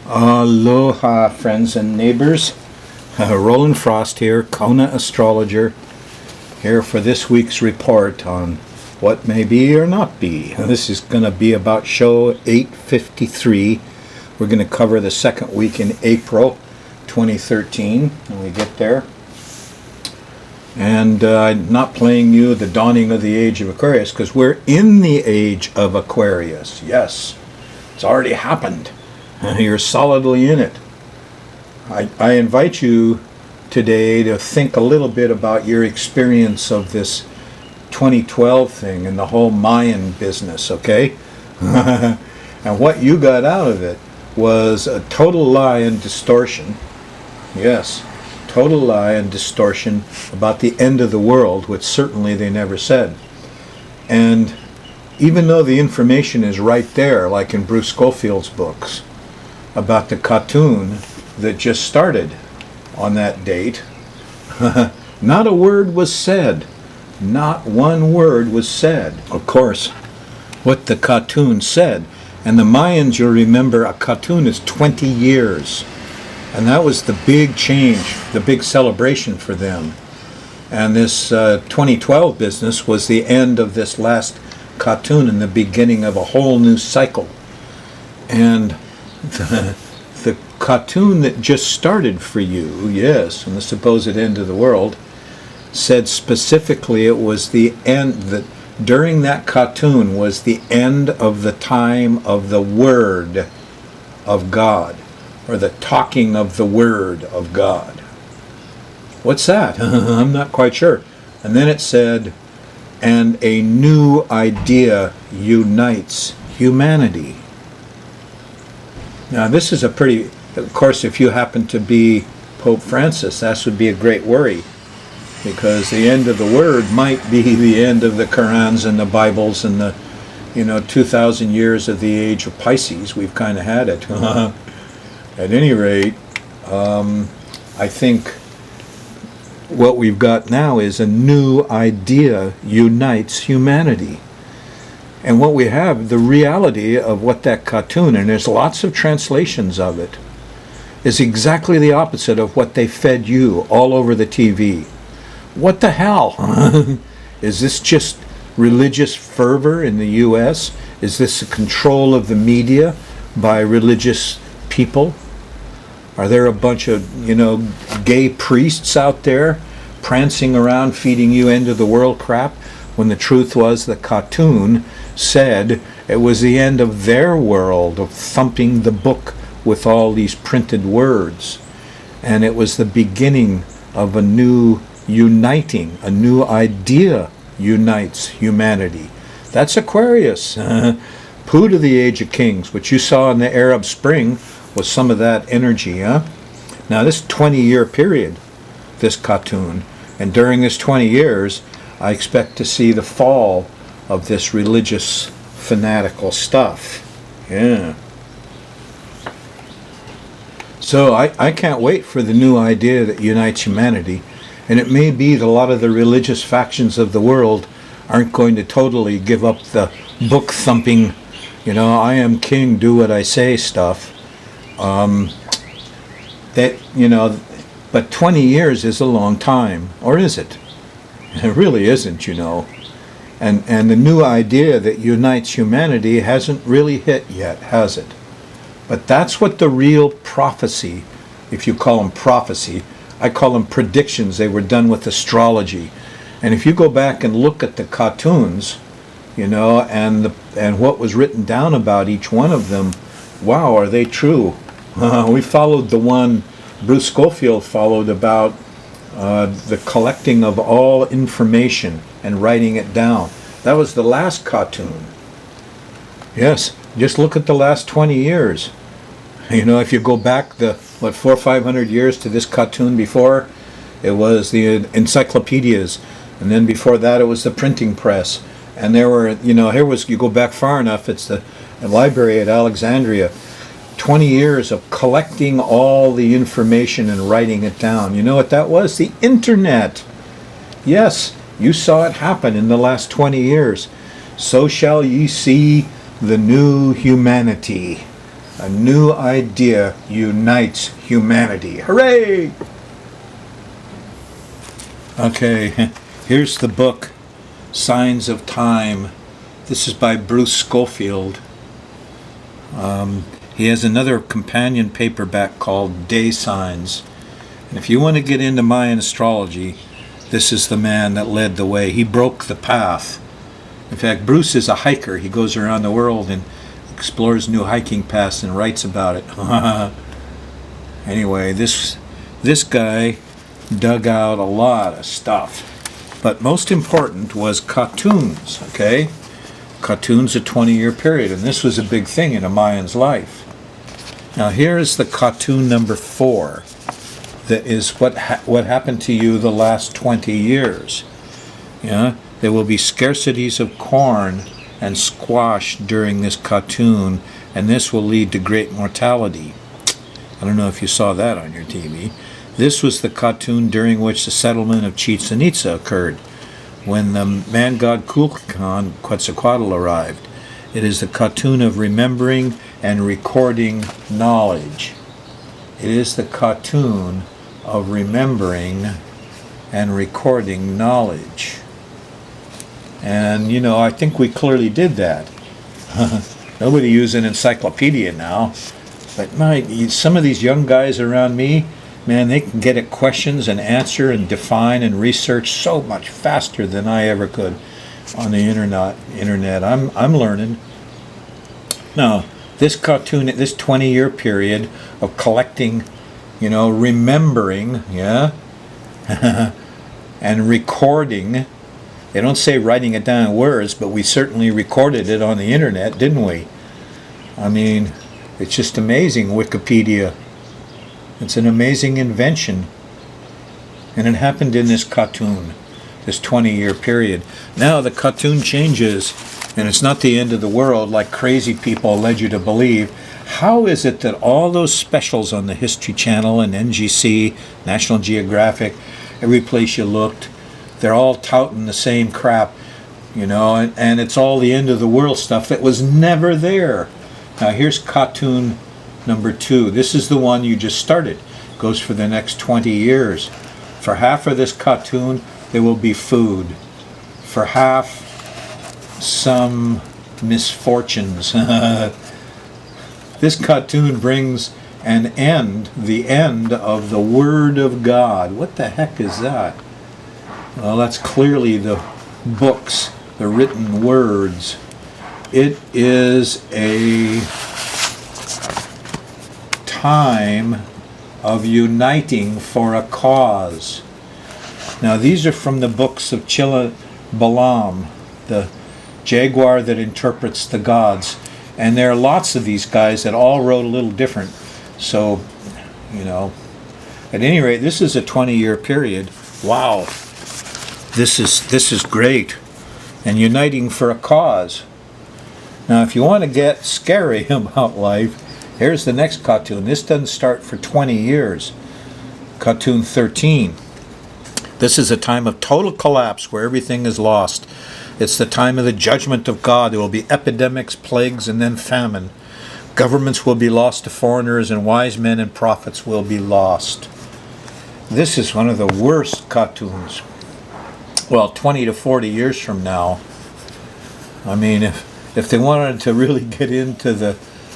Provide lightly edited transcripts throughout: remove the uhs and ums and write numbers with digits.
Aloha, friends and neighbors. Rollin Frost here, Kona Astrologer, here for this week's report on what may be or not be. This is going to be about show 853. We're going to cover the second week in April 2013 when we get there. And I'm not playing you the dawning of the age of Aquarius because we're in the age of Aquarius. Yes, it's already happened. You're solidly in it. I invite you today to think a little bit about your experience of this 2012 thing and the whole Mayan business, okay? And what you got out of it was a total lie and distortion. Yes, total lie and distortion about the end of the world, which certainly they never said. And even though the information is right there, like in Bruce Schofield's books, about the cartoon that just started on that date, not a word was said. Not one word was said. Of course, what the cartoon said, and the Mayans, you'll remember, a cartoon is 20 years. And that was the big change, the big celebration for them. And this 2012 business was the end of this last cartoon and the beginning of a whole new cycle. And the cartoon that just started for you, yes, and the supposed end of the world, said specifically it was the end, that during that cartoon was the end of the time of the Word of God, or the talking of the Word of God. What's that? I'm not quite sure. And then it said, and a new idea unites humanity. Now this is a pretty, of course, if you happen to be Pope Francis, that would be a great worry, because the end of the Word might be the end of the Qurans and the Bibles and the, 2,000 years of the age of Pisces. We've kind of had it. At any rate, I think what we've got now is a new idea unites humanity. And what we have, the reality of what that cartoon, and there's lots of translations of it, is exactly the opposite of what they fed you all over the TV. What the hell? Is this just religious fervor in the U.S.? Is this a control of the media by religious people? Are there a bunch of, gay priests out there prancing around feeding you end of the world crap, when the truth was the cartoon said it was the end of their world of thumping the book with all these printed words, and it was the beginning of a new uniting, a new idea unites humanity. That's Aquarius. Pooh to the age of kings, which you saw in the Arab Spring was some of that energy. Now this 20-year period, this cartoon, and during this 20 years I expect to see the fall of this religious fanatical stuff. Yeah. So I can't wait for the new idea that unites humanity. And it may be that a lot of the religious factions of the world aren't going to totally give up the book thumping, I am king, do what I say stuff. But 20 years is a long time, or is it? It really isn't, And the new idea that unites humanity hasn't really hit yet, has it? But that's what the real prophecy, if you call them prophecy, I call them predictions. They were done with astrology. And if you go back and look at the cartoons, and what was written down about each one of them, wow, are they true? We followed the one Bruce Schofield followed about the collecting of all information and writing it down. That was the last cartoon. Yes, just look at the last 20 years. If you go back 400 or 500 years to this cartoon before, it was the encyclopedias, and then before that it was the printing press, and there were, you go back far enough, it's the library at Alexandria. 20 years of collecting all the information and writing it down. You know what that was? The internet. Yes, you saw it happen in the last 20 years. So shall ye see the new humanity. A new idea unites humanity. Hooray! Okay, here's the book, Signs of Time. This is by Bruce Schofield. He has another companion paperback called Day Signs. And if you want to get into Mayan astrology, this is the man that led the way. He broke the path. In fact, Bruce is a hiker. He goes around the world and explores new hiking paths and writes about it. Anyway, this guy dug out a lot of stuff. But most important was cartoons, okay? Cartoons, a 20-year period, and this was a big thing in a Mayan's life. Now here is the cartoon number 4. That is what happened to you the last 20 years. Yeah, there will be scarcities of corn and squash during this cartoon, and this will lead to great mortality. I don't know if you saw that on your TV. This was the cartoon during which the settlement of Chichen Itza occurred, when the man god Kukulkan Quetzalcoatl arrived. It is the cartoon of remembering and recording knowledge. It is the cartoon of remembering and recording knowledge. And, you know, I think we clearly did that. Nobody uses an encyclopedia now. But some of these young guys around me, man, they can get at questions and answer and define and research so much faster than I ever could on the internet. I'm learning. Now, this cartoon, this 20-year period of collecting, you know, remembering, yeah, and recording. They don't say writing it down in words, but we certainly recorded it on the internet, didn't we? I mean, it's just amazing, Wikipedia. It's an amazing invention. And it happened in this cartoon, this 20-year period. Now the cartoon changes, and it's not the end of the world like crazy people led you to believe. How is it that all those specials on the History Channel and NGC, National Geographic, every place you looked, they're all touting the same crap, you know, and it's all the end of the world stuff that was never there. Now here's cartoon number 2. This is the one you just started. Goes for the next 20 years. For half of this cartoon, there will be food. For half, some misfortunes. This cartoon brings an end, the end of the Word of God. What the heck is that? Well, that's clearly the books, the written words. It is a time of uniting for a cause. Now, these are from the books of Chila Balam, the jaguar that interprets the gods. And there are lots of these guys that all wrote a little different. So, you know, at any rate, this is a 20-year period. Wow. This is great. And uniting for a cause. Now, if you want to get scary about life, here's the next cartoon. This doesn't start for 20 years. Cartoon 13. This is a time of total collapse where everything is lost. It's the time of the judgment of God. There will be epidemics, plagues, and then famine. Governments will be lost to foreigners, and wise men and prophets will be lost. This is one of the worst cartoons. Well, 20 to 40 years from now. I mean, if they wanted to really get into the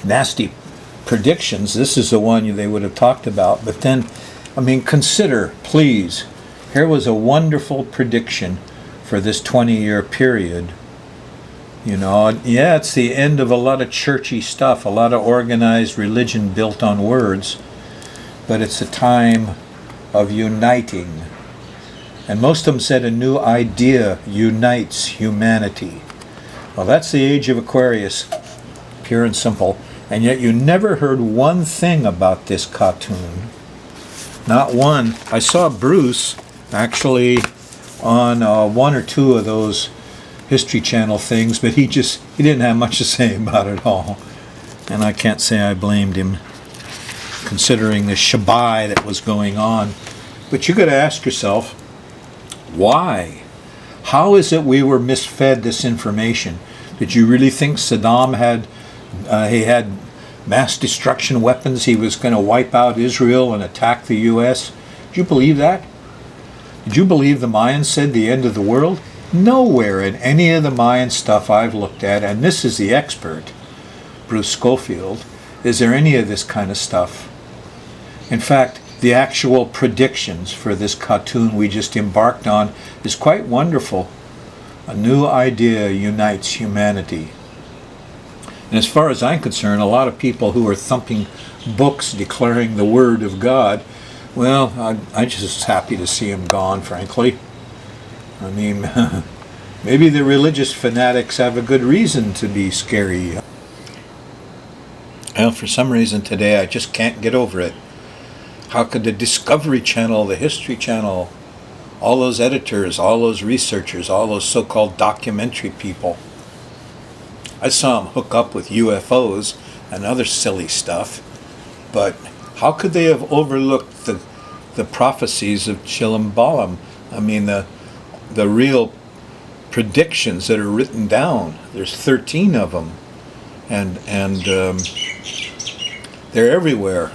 nasty predictions, this is the one they would have talked about. But then, I mean, consider, please, here was a wonderful prediction for this 20-year period. You know, yeah, it's the end of a lot of churchy stuff, a lot of organized religion built on words, but it's a time of uniting. And most of them said a new idea unites humanity. Well, that's the age of Aquarius, pure and simple. And yet you never heard one thing about this cartoon. Not one. I saw Bruce actually on one or two of those History Channel things, but he didn't have much to say about it all. And I can't say I blamed him, considering the shabai that was going on. But you got to ask yourself, why? How is it we were misfed this information? Did you really think Saddam had mass destruction weapons. He was going to wipe out Israel and attack the U.S. Did you believe that? Did you believe the Mayans said the end of the world? Nowhere in any of the Mayan stuff I've looked at, and this is the expert, Bruce Schofield, is there any of this kind of stuff. In fact, the actual predictions for this cartoon we just embarked on is quite wonderful. A new idea unites humanity. And as far as I'm concerned, a lot of people who are thumping books declaring the Word of God, well, I'm just happy to see them gone, frankly. I mean, maybe the religious fanatics have a good reason to be scary. Well, for some reason today, I just can't get over it. How could the Discovery Channel, the History Channel, all those editors, all those researchers, all those so-called documentary people, I saw them hook up with UFOs and other silly stuff, but how could they have overlooked the prophecies of Chilambala? I mean, the real predictions that are written down. There's 13 of them, and they're everywhere.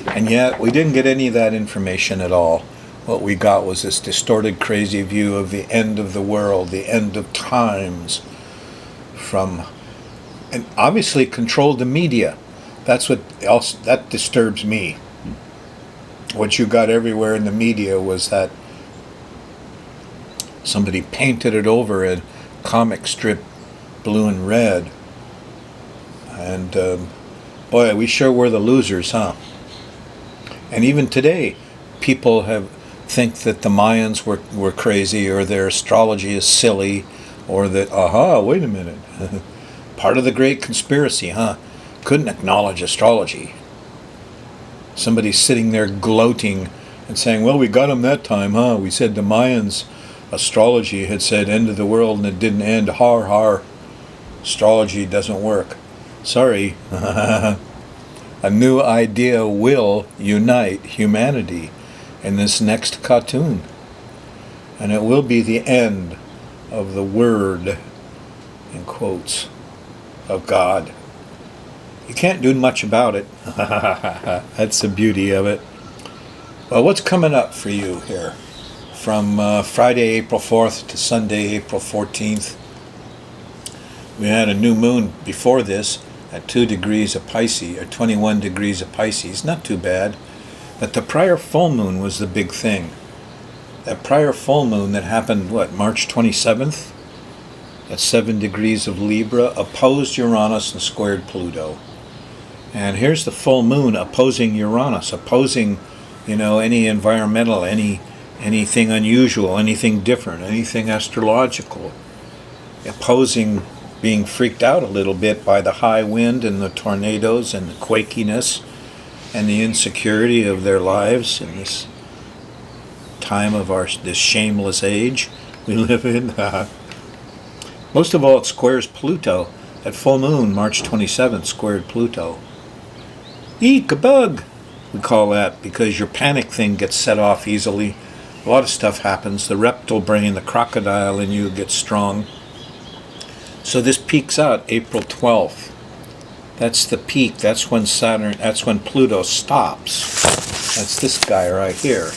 And yet we didn't get any of that information at all. What we got was this distorted, crazy view of the end of the world, the end of times, and obviously controlled the media. That's what else that disturbs me. What you got everywhere in the media was that somebody painted it over in comic strip blue and red. And boy, we sure were the losers, huh? And even today, people think that the Mayans were crazy, or their astrology is silly, or that, wait a minute, part of the great conspiracy, huh? Couldn't acknowledge astrology. Somebody's sitting there gloating and saying, well, we got them that time, huh? We said the Mayans' astrology had said end of the world and it didn't end. Har, har. Astrology doesn't work. Sorry. A new idea will unite humanity in this next cartoon. And it will be the end of the word, in quotes, of God. You can't do much about it. That's the beauty of it. Well, what's coming up for you here? From Friday, April 4th to Sunday, April 14th. We had a new moon before this at 2 degrees of Pisces, or 21 degrees of Pisces. Not too bad. But the prior full moon was the big thing. That prior full moon that happened, March 27th? At 7 degrees of Libra, opposed Uranus and squared Pluto. And here's the full moon opposing Uranus, opposing, any environmental, anything unusual, anything different, anything astrological. Opposing being freaked out a little bit by the high wind and the tornadoes and the quakiness and the insecurity of their lives in this time of this shameless age we live in. Most of all, it squares Pluto. At full moon, March 27th, squared Pluto. Eek, a bug! We call that because your panic thing gets set off easily. A lot of stuff happens. The reptile brain, the crocodile in you gets strong. So this peaks out April 12th. That's the peak. That's when Pluto stops. That's this guy right here.